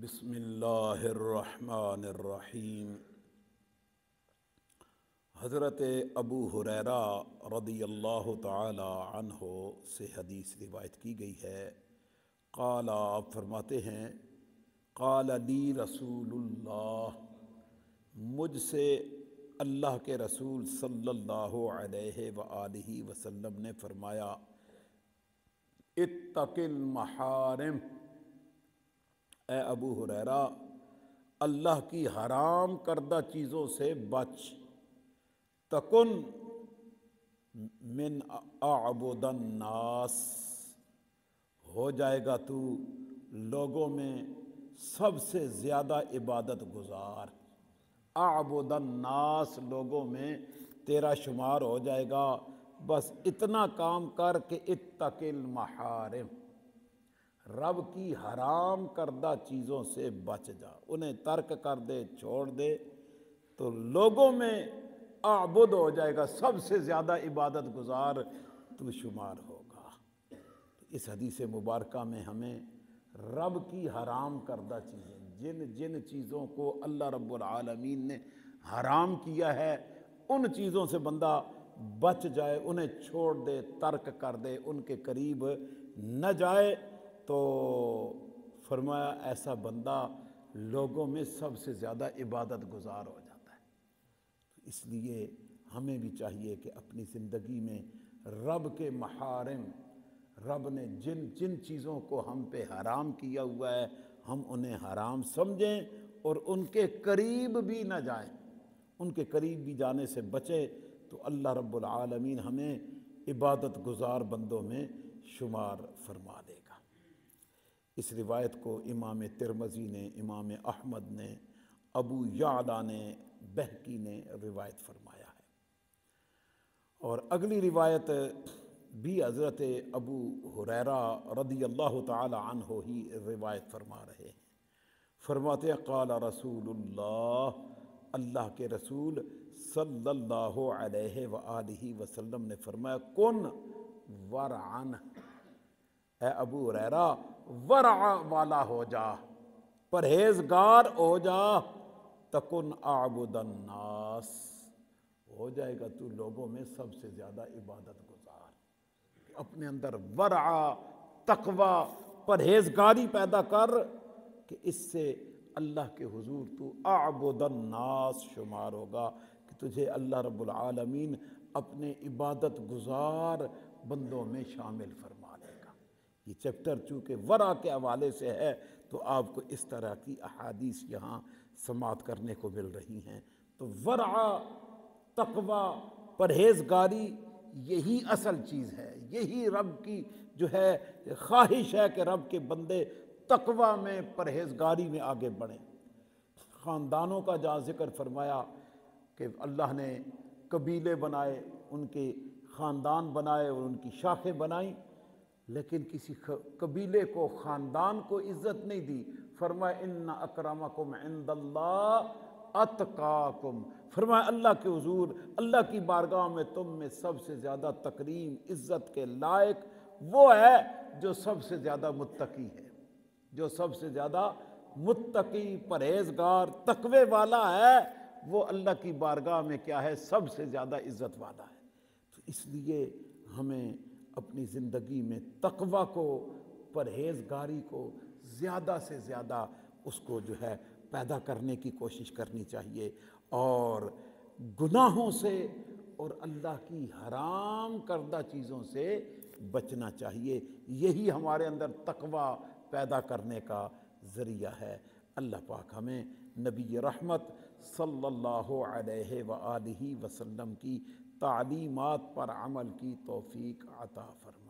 بسم اللہ الرحمن الرحیم۔ حضرت ابو ہریرہ رضی اللہ تعالی عنہ سے حدیث روایت کی گئی ہے، قال، آپ فرماتے ہیں، قال لی رسول اللہ، مجھ سے اللہ کے رسول صلی اللہ علیہ وآلہ وسلم نے فرمایا، اتق المحارم، اے ابو ہریرہ اللہ کی حرام کردہ چیزوں سے بچ، تکن من اعبد الناس، ہو جائے گا تو لوگوں میں سب سے زیادہ عبادت گزار۔ اعبد الناس، لوگوں میں تیرا شمار ہو جائے گا۔ بس اتنا کام کر کہ اتق المحارم، رب کی حرام کردہ چیزوں سے بچ جا، انہیں ترک کر دے، چھوڑ دے، تو لوگوں میں اعبد ہو جائے گا، سب سے زیادہ عبادت گزار تو شمار ہوگا۔ اس حدیث مبارکہ میں ہمیں رب کی حرام کردہ چیزیں، جن جن چیزوں کو اللہ رب العالمین نے حرام کیا ہے، ان چیزوں سے بندہ بچ جائے، انہیں چھوڑ دے، ترک کر دے، ان کے قریب نہ جائے، تو فرمایا ایسا بندہ لوگوں میں سب سے زیادہ عبادت گزار ہو جاتا ہے۔ اس لیے ہمیں بھی چاہیے کہ اپنی زندگی میں رب کے محارم، رب نے جن جن چیزوں کو ہم پہ حرام کیا ہوا ہے، ہم انہیں حرام سمجھیں اور ان کے قریب بھی نہ جائیں، ان کے قریب بھی جانے سے بچیں، تو اللہ رب العالمین ہمیں عبادت گزار بندوں میں شمار فرما دے گا۔ اس روایت کو امام ترمذی نے، امام احمد نے، ابو یعلا نے، بہقی نے روایت فرمایا ہے۔ اور اگلی روایت بھی حضرت ابو ہریرہ رضی اللہ تعالی عنہ ہی روایت فرما رہے ہیں۔ فرماتے ہیں، قال رسول اللہ، اللہ کے رسول صلی اللہ علیہ وآلہ وسلم نے فرمایا، کن ورعن، اے ابو ہریرہ ورع والا ہو جا، پرہیزگار ہو جا، تکن اعبد الناس، ہو جائے گا تو لوگوں میں سب سے زیادہ عبادت گزار۔ اپنے اندر ورع، تقوی، پرہیزگاری پیدا کر کہ اس سے اللہ کے حضور تو اعبد الناس شمار ہوگا، کہ تجھے اللہ رب العالمین اپنے عبادت گزار بندوں میں شامل فرما لے گا۔ یہ چیپٹر چونکہ ورع کے حوالے سے ہے، تو آپ کو اس طرح کی احادیث یہاں سماعت کرنے کو مل رہی ہیں۔ تو ورع، تقوی، پرہیزگاری، یہی اصل چیز ہے، یہی رب کی جو ہے خواہش ہے کہ رب کے بندے تقوی میں، پرہیزگاری میں آگے بڑھیں۔ خاندانوں کا جہاں ذکر فرمایا کہ اللہ نے قبیلے بنائے، ان کے خاندان بنائے اور ان کی شاخیں بنائیں، لیکن کسی قبیلے کو، خاندان کو عزت نہیں دی۔ فرمایا ان اکرمکم عند اللہ اتقاکم، فرمایا اللہ کے حضور، اللہ کی بارگاہ میں تم میں سب سے زیادہ تکریم، عزت کے لائق وہ ہے جو سب سے زیادہ متقی ہے، جو سب سے زیادہ متقی، پرہیزگار، تقوی والا ہے، وہ اللہ کی بارگاہ میں کیا ہے، سب سے زیادہ عزت والا ہے۔ تو اس لیے ہمیں اپنی زندگی میں تقوی کو، پرہیزگاری کو زیادہ سے زیادہ اس کو جو ہے پیدا کرنے کی کوشش کرنی چاہیے، اور گناہوں سے اور اللہ کی حرام کردہ چیزوں سے بچنا چاہیے۔ یہی ہمارے اندر تقوی پیدا کرنے کا ذریعہ ہے۔ اللہ پاک ہمیں نبی رحمت صلی اللہ علیہ وآلہ وسلم کی تعلیمات پر عمل کی توفیق عطا فرمائے۔